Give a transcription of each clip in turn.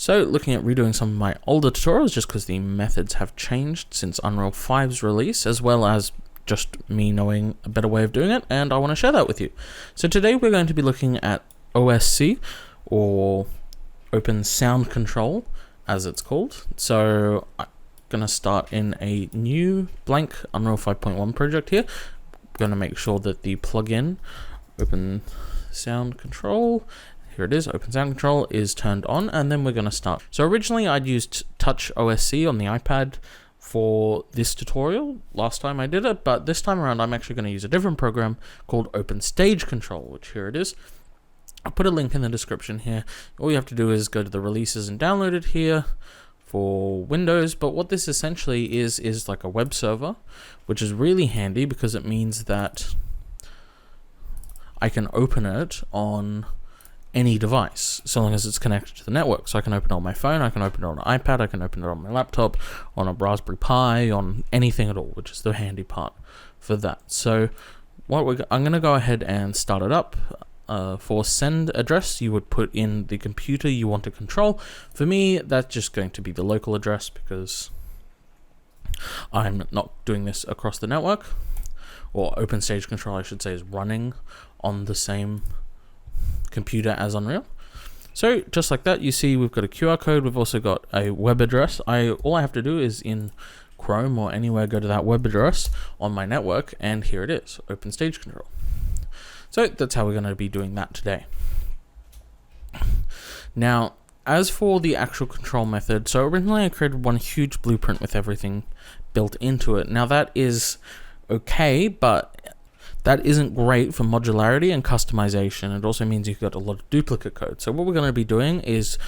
So looking at redoing some of my older tutorials just because the methods have changed since Unreal 5's release, as well as just me knowing a better way of doing it, and I want to share that with you. So today we're going to be looking at OSC, or Open Sound Control as it's called. So I'm going to start in a new blank Unreal 5.1 project here. I'm going to make sure that the plugin Open Sound Control, here it is, Open Sound Control is turned on, and then we're going to start. So originally I'd used Touch OSC on the iPad for this tutorial last time I did it, but this time around I'm actually going to use a different program called Open Stage Control, which here it is. I'll put a link in the description here. All you have to do is go to the releases and download it here for Windows, but what this essentially is like a web server, which is really handy because it means that I can open it on any device, so long as it's connected to the network. So I can open it on my phone, I can open it on an iPad, I can open it on my laptop, on a Raspberry Pi, on anything at all, which is the handy part for that. So I'm going to go ahead and start it up. For send address, you would put in the computer you want to control. For me, that's just going to be the local address because I'm not doing this across the network, or Open Stage Control, I should say, is running on the same computer as Unreal. So just like that, you see we've got a QR code. We've also got a web address. All I have to do is in Chrome or anywhere go to that web address on my network, and here it is, Open Stage Control. So that's how we're going to be doing that today. Now, as for the actual control method, so originally I created one huge blueprint with everything built into it. Now that is okay, but that isn't great for modularity and customization. It also means you've got a lot of duplicate code. So what we're going to be doing is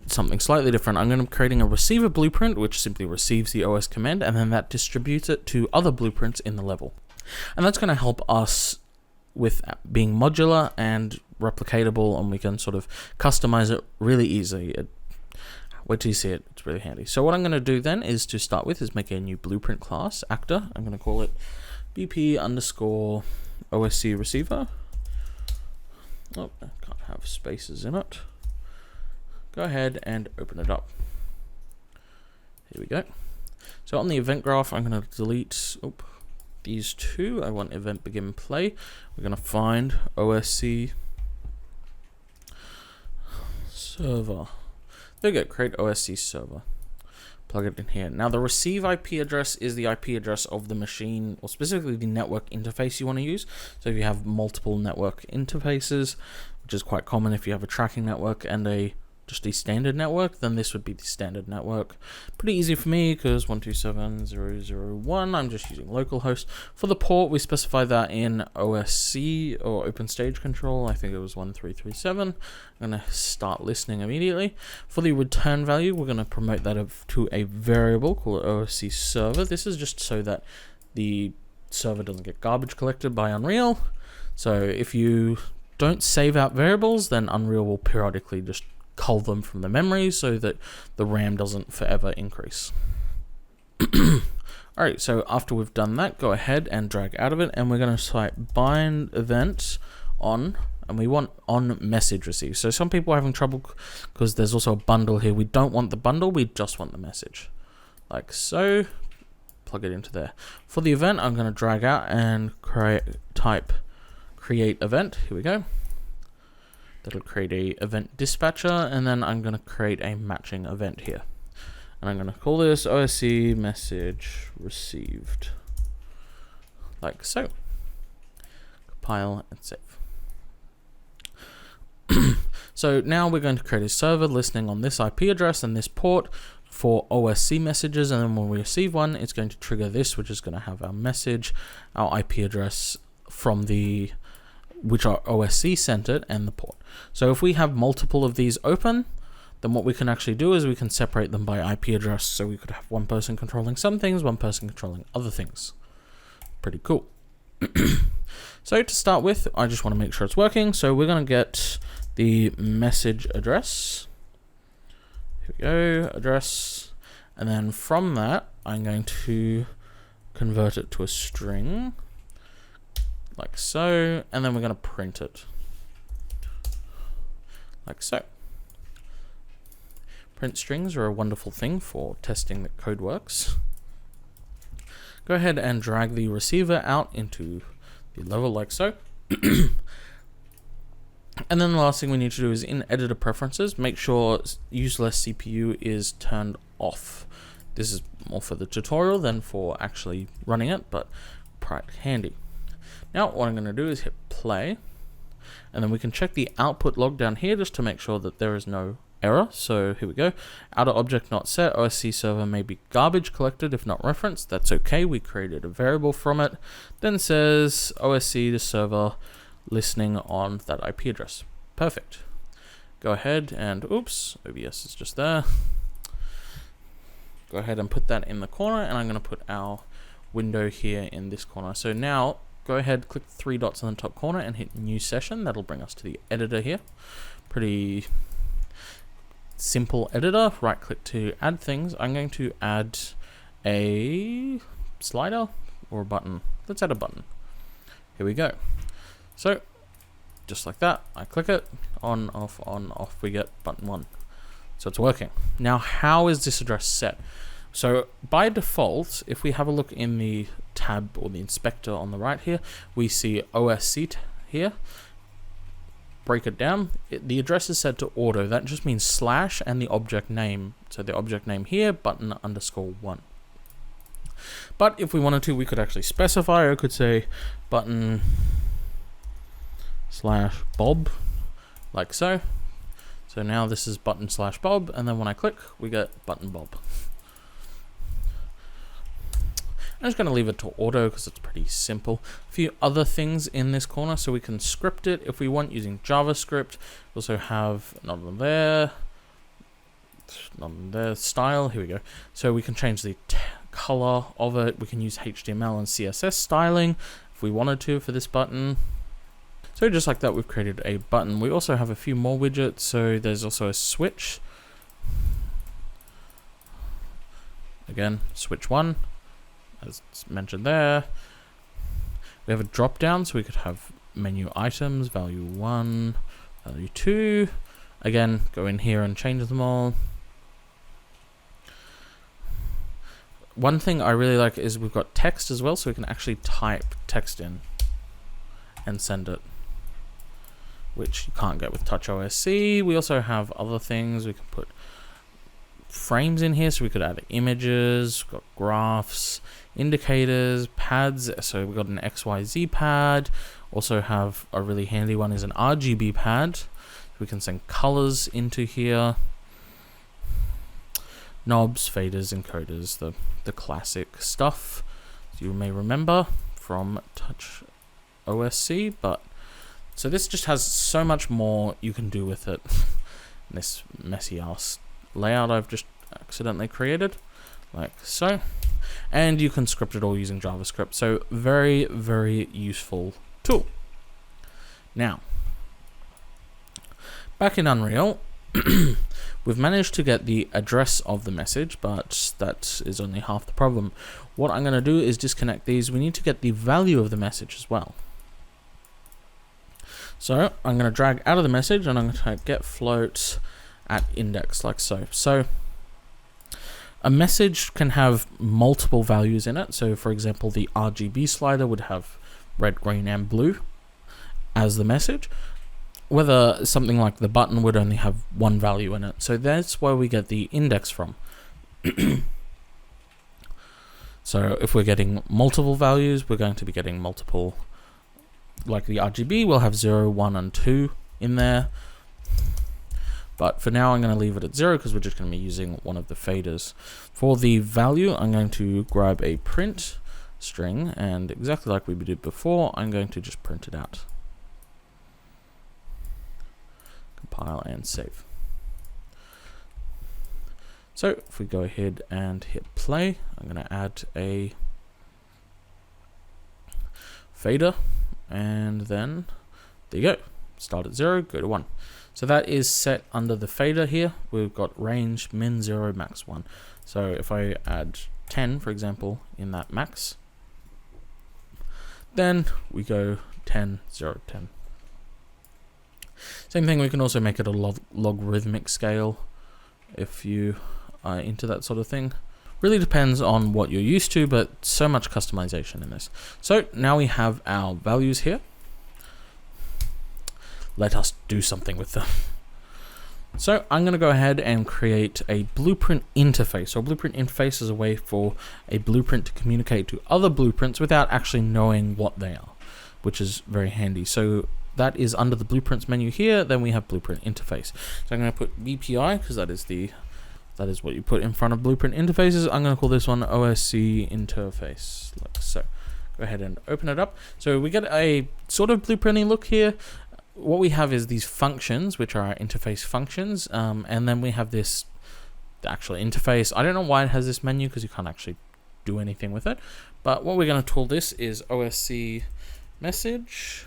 something slightly different. I'm going to be creating a receiver blueprint, which simply receives the OS command, and then that distributes it to other blueprints in the level. And that's going to help us with being modular and replicatable, and we can sort of customize it really easily. Wait till you see it, it's really handy. So what I'm going to do then is to start with is make a new blueprint class, actor. I'm going to call it BP_OSC Receiver. Oh, I can't have spaces in it. Go ahead and open it up. Here we go. So on the event graph, I'm going to delete these two. I want event begin play. We're going to find OSC server. There we go, create OSC server. Plug it in here. Now the receive IP address is the IP address of the machine, or specifically the network interface you want to use. So if you have multiple network interfaces, which is quite common if you have a tracking network and just a standard network, then this would be the standard network. Pretty easy for me because 127.0.0.1, I'm just using localhost. For the port, we specify that in OSC or Open Stage Control. I think it was 1337. I'm going to start listening immediately. For the return value, we're going to promote that to a variable, call it OSC server. This is just so that the server doesn't get garbage collected by Unreal. So if you don't save out variables, then Unreal will periodically just cull them from the memory so that the RAM doesn't forever increase. Alright, so after we've done that, go ahead and drag out of it, and we're going to type bind event on, and we want on message receive. So some people are having trouble because there's also a bundle here. We don't want the bundle, we just want the message. Like so, plug it into there. For the event, I'm going to drag out and type create event. Here we go. That'll create a event dispatcher, and then I'm going to create a matching event here. And I'm going to call this OSC message received. Like so. Compile and save. So now we're going to create a server listening on this IP address and this port for OSC messages, and then when we receive one, it's going to trigger this, which is going to have our message, our IP address from which our OSC sent it, and the port. So if we have multiple of these open, then what we can actually do is we can separate them by IP address. So we could have one person controlling some things, one person controlling other things. Pretty cool. So to start with, I just want to make sure it's working. So we're going to get the message address. Here we go, address. And then from that, I'm going to convert it to a string. Like so, and then we're going to print it like so. Print strings are a wonderful thing for testing that code works. Go ahead and drag the receiver out into the level like so. And then the last thing we need to do is in editor preferences, make sure use less CPU is turned off. This is more for the tutorial than for actually running it, but quite handy. Now what I'm going to do is hit play, and then we can check the output log down here just to make sure that there is no error. So here we go. Outer object not set. OSC server may be garbage collected if not referenced. That's okay. We created a variable from it. Then says OSC the server listening on that IP address. Perfect. Go ahead and oops, OBS is just there. Go ahead and put that in the corner, and I'm going to put our window here in this corner. So now go ahead, click the 3 dots in the top corner and hit new session. That'll bring us to the editor here. Pretty simple editor. Right click to add things. I'm going to add a slider or a button. Let's add a button. Here we go. So just like that, I click it, on, off, we get button 1. So it's working. Now, how is this address set? So by default, if we have a look in the tab or the inspector on the right here, we see OSC here. Break it down. The address is set to auto. That just means slash and the object name. So the object name here, button underscore 1. But if we wanted to, we could actually specify. I could say button slash Bob, like so. So now this is button slash Bob, and then when I click, we get button Bob. I'm just going to leave it to auto because it's pretty simple. A few other things in this corner, so we can script it if we want using JavaScript. We also have not on there, style. Here we go. So we can change the color of it. We can use HTML and CSS styling if we wanted to for this button. So just like that, we've created a button. We also have a few more widgets. So there's also a switch. Again, switch 1, as mentioned there. We have a drop down, so we could have menu items, value 1, value 2. Again, go in here and change them all. One thing I really like is we've got text as well, so we can actually type text in and send it, which you can't get with Touch OSC. We also have other things. We can put frames in here, so we could add images, we've got graphs, indicators, pads. So we've got an XYZ pad. Also have a really handy one is an RGB pad. We can send colors into here. Knobs, faders, encoders, the classic stuff you may remember from Touch OSC, but so this just has so much more you can do with it. This messy ass layout I've just accidentally created, like so, and you can script it all using JavaScript. So very, very useful tool. Now, back in Unreal, we've managed to get the address of the message, but that is only half the problem. What I'm going to do is disconnect these. We need to get the value of the message as well. So I'm going to drag out of the message, and I'm going to type get float at index, like so. So a message can have multiple values in it. So for example, the RGB slider would have red, green, and blue as the message. Whether something like the button would only have one value in it. So that's where we get the index from. So if we're getting multiple values, we're going to be getting multiple, like the RGB will have 0, 1, and 2 in there. But for now, I'm going to leave it at 0 because we're just going to be using one of the faders. For the value, I'm going to grab a print string, and exactly like we did before, I'm going to just print it out. Compile and save. So if we go ahead and hit play, I'm going to add a fader, and then there you go. Start at 0, go to 1. So that is set under the fader here. We've got range min 0, max 1. So if I add 10, for example, in that max, then we go 10, 0, 10. Same thing, we can also make it a logarithmic scale if you are into that sort of thing. Really depends on what you're used to, but so much customization in this. So now we have our values here. Let us do something with them. So I'm going to go ahead and create a blueprint interface. So a blueprint interface is a way for a blueprint to communicate to other blueprints without actually knowing what they are, which is very handy. So that is under the blueprints menu here. Then we have blueprint interface. So I'm going to put BPI because that is what you put in front of blueprint interfaces. I'm going to call this one OSC interface, like so. Go ahead and open it up. So we get a sort of blueprinty look here. What we have is these functions, which are our interface functions, and then we have the actual interface. I don't know why it has this menu because you can't actually do anything with it. But what we're going to call this is OSC message.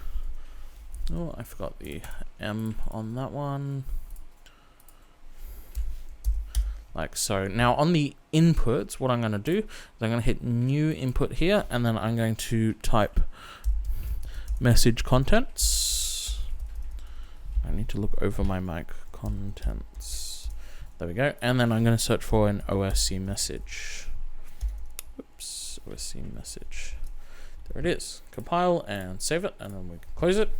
Oh, I forgot the M on that one. Like so. Now on the inputs, what I'm going to do is I'm going to hit new input here, and then I'm going to type message contents. I need to look over my mic. Contents. There we go. And then I'm going to search for an OSC message. Oops, OSC message. There it is. Compile and save it, and then we can close it.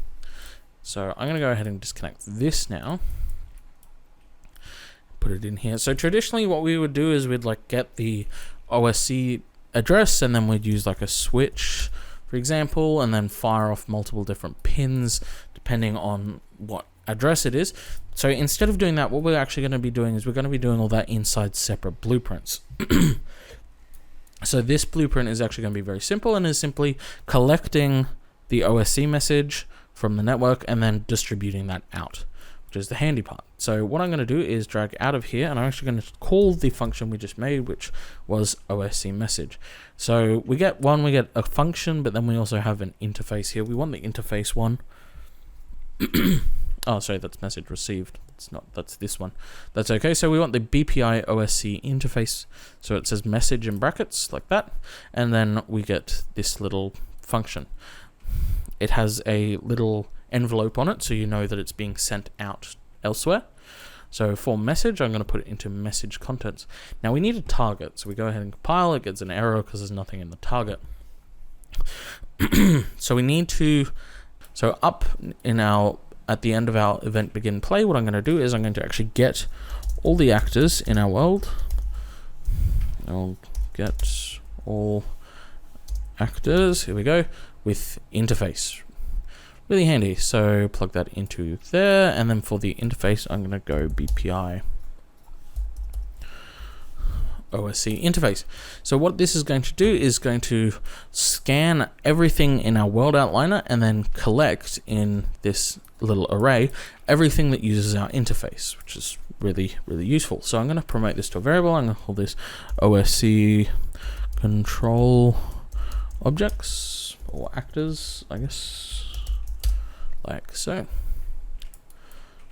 So I'm going to go ahead and disconnect this now. Put it in here. So traditionally what we would do is we'd like get the OSC address, and then we'd use like a switch, for example, and then fire off multiple different pins depending on what address it is. So instead of doing that, what we're actually going to be doing is we're going to be doing all that inside separate blueprints. So this blueprint is actually going to be very simple and is simply collecting the OSC message from the network and then distributing that out, which is the handy part. So what I'm going to do is drag out of here, and I'm actually going to call the function we just made, which was OSC message. So we get a function, but then we also have an interface here. We want the interface one. Oh, sorry, that's message received. That's this one. That's okay. So we want the BPI OSC interface. So it says message in brackets like that. And then we get this little function. It has a little envelope on it, so you know that it's being sent out elsewhere. So for message, I'm going to put it into message contents. Now we need a target. So we go ahead and compile. It gets an error because there's nothing in the target. So we need to, so up in our, at the end of our event begin play, what I'm going to do is I'm going to actually get all the actors in our world. I'll get all actors, here we go, with interface. Really handy. So plug that into there, and then for the interface, I'm going to go BPI OSC interface. So what this is going to do is going to scan everything in our world outliner and then collect in this little array everything that uses our interface, which is really, really useful. So I'm going to promote this to a variable. I'm going to call this OSC control objects or actors, I guess, like so.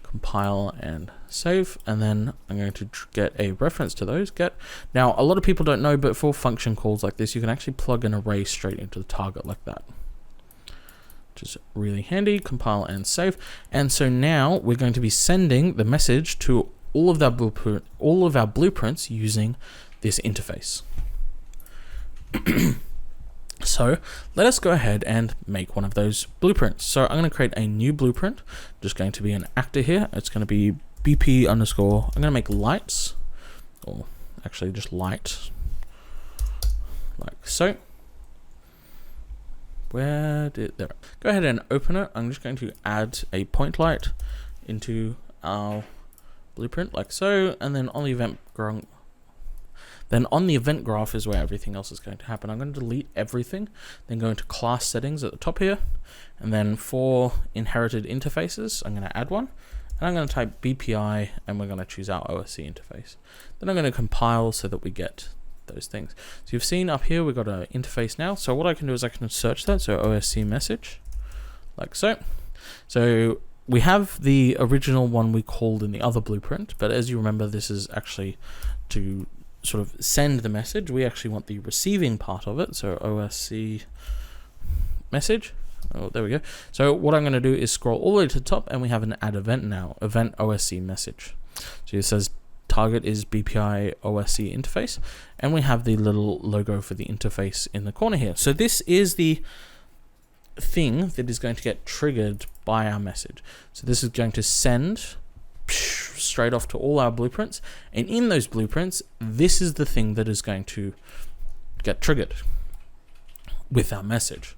Compile and save, and then I'm going to get a reference to those. Now a lot of people don't know, but for function calls like this, you can actually plug an array straight into the target like that, which is really handy. Compile and save. And so now we're going to be sending the message to all of our blueprints using this interface. So let us go ahead and make one of those blueprints. So I'm going to create a new blueprint. Just going to be an actor here. It's going to be BP underscore. I'm going to make lights, or actually just light, like so. There? Go ahead and open it. I'm just going to add a point light into our blueprint like so, and then on the event graph is where everything else is going to happen. I'm going to delete everything, then go into class settings at the top here, and then for inherited interfaces, I'm going to add one, and I'm going to type BPI, and we're going to choose our OSC interface. Then I'm going to compile so that we get those things. So you've seen up here, we've got an interface now. So what I can do is I can search that, so OSC message, like so. So we have the original one we called in the other blueprint, but as you remember, this is actually to sort of send the message. We actually want the receiving part of it, so OSC message. Oh, there we go. So what I'm going to do is scroll all the way to the top, and we have an add event now, event OSC message. So it says target is BPI OSC interface, and we have the little logo for the interface in the corner here. So this is the thing that is going to get triggered by our message. So this is going to send straight off to all our blueprints, and in those blueprints, this is the thing that is going to get triggered with our message.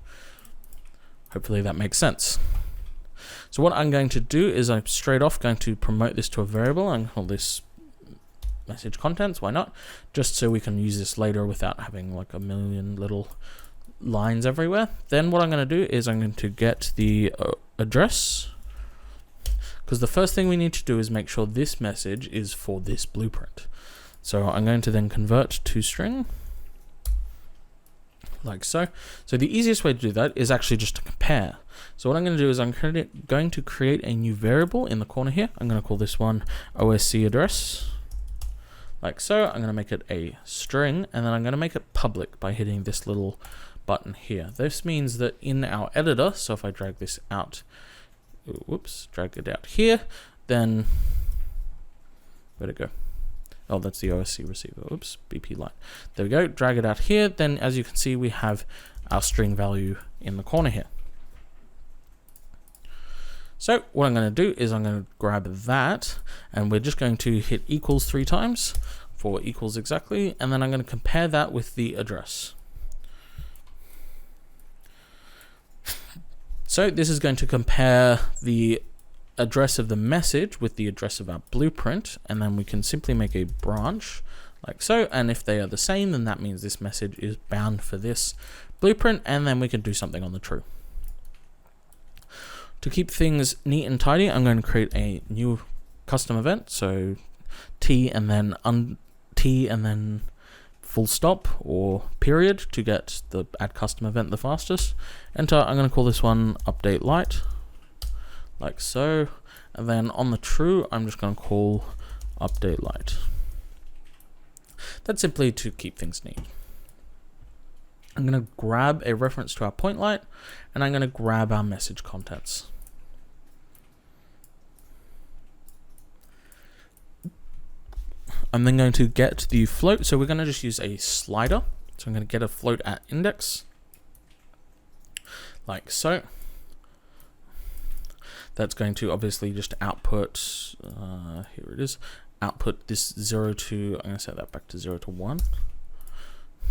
Hopefully that makes sense. So what I'm going to do is I'm straight off going to promote this to a variable and call this message contents. Why not? Just so we can use this later without having like a million little lines everywhere. Then what I'm going to do is I'm going to get the address, because the first thing we need to do is make sure this message is for this blueprint. So I'm going to then convert to string, like so. So the easiest way to do that is actually just to compare. So what I'm going to do is I'm going to create a new variable in the corner here. I'm going to call this one OSC address, like so. I'm going to make it a string, and then I'm going to make it public by hitting this little button here. This means that in our editor, so if I drag this out, whoops, drag it out here, then where'd it go? Oh, that's the OSC receiver. Oops, BP line. There we go. Drag it out here. Then, as you can see, we have our string value in the corner here. So what I'm going to do is I'm going to grab that, and we're just going to hit equals 3 times for equals exactly, and then I'm going to compare that with the address. So this is going to compare the address of the message with the address of our blueprint, and then we can simply make a branch like so, and if they are the same, then that means this message is bound for this blueprint, and then we can do something on the true. To keep things neat and tidy, I'm going to create a new custom event, so T and then full stop or period to get the add custom event the fastest. Enter. I'm going to call this one update light, like so, and then on the true, I'm just going to call update light. That's simply to keep things neat. I'm going to grab a reference to our point light, and I'm going to grab our message contents. I'm then going to get the float, so we're going to just use a slider. So I'm going to get a float at index, like so. That's going to obviously just output, here it is, output this 0 to, I'm going to set that back to 0 to 1.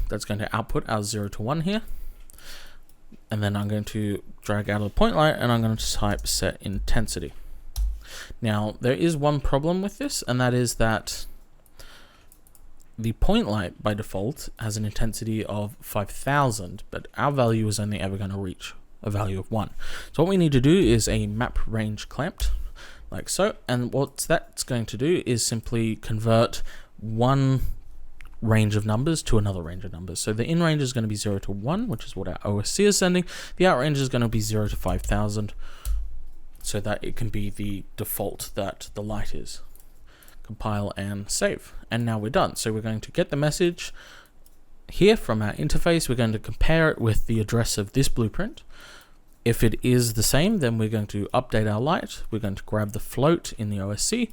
That's going to output our 0 to 1 here. And then I'm going to drag out of the point light, and I'm going to type set intensity. Now, there is one problem with this, and that is that the point light by default has an intensity of 5000, but our value is only ever going to reach a value of 1. So what we need to do is a map range clamped, like so, and what that's going to do is simply convert one range of numbers to another range of numbers. So the in range is going to be 0 to 1, which is what our OSC is sending. The out range is going to be 0 to 5000, so that it can be the default that the light is. Compile and save, and now we're done. So we're going to get the message here from our interface. We're going to compare it with the address of this blueprint. If it is the same, then we're going to update our light. We're going to grab the float in the OSC,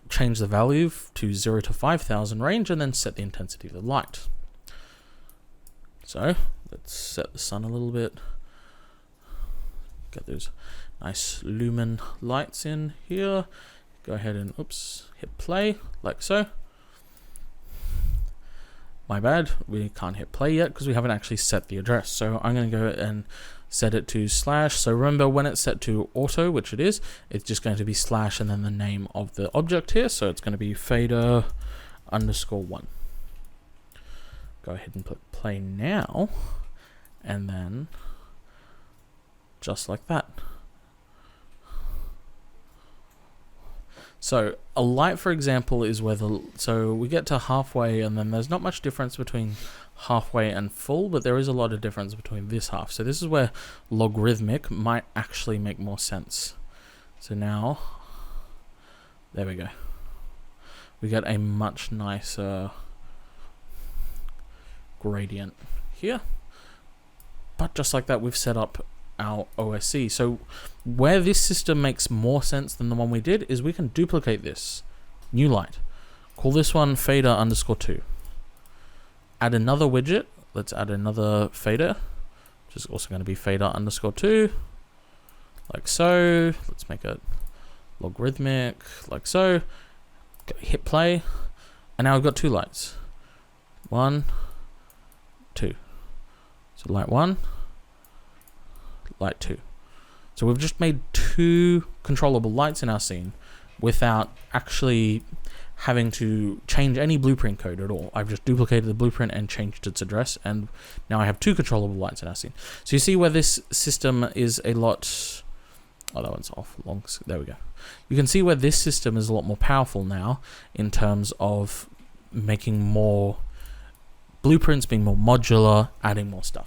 change the value to 0 to 5000 range, and then set the intensity of the light. So let's set the sun a little bit. Get those nice lumen lights in here. Go ahead and, oops, hit play, like so. My bad, we can't hit play yet because we haven't actually set the address. So I'm going to go and set it to /. So remember, when it's set to auto, which it is, it's just going to be / and then the name of the object here. So it's going to be fader _1. Go ahead and put play now, and then just like that. So a light, for example, is where so we get to halfway, and then there's not much difference between halfway and full, but there is a lot of difference between this half. So this is where logarithmic might actually make more sense. So now, there we go. We get a much nicer gradient here. But just like that, we've set up our OSC. So where this system makes more sense than the one we did is we can duplicate this new light, Call this one fader underscore 2. Add another widget. Let's add another fader, which is also going to be fader underscore 2, like so. Let's make it logarithmic, like so. Hit play, and now we've got 2 lights. 1, 2. So light 1, light 2. So we've just made 2 controllable lights in our scene without actually having to change any blueprint code at all. I've just duplicated the blueprint and changed its address, and now I have 2 controllable lights in our scene. So you see where this system is a lot... Oh, that one's off. There we go. You can see where this system is a lot more powerful now in terms of making more blueprints, being more modular, adding more stuff.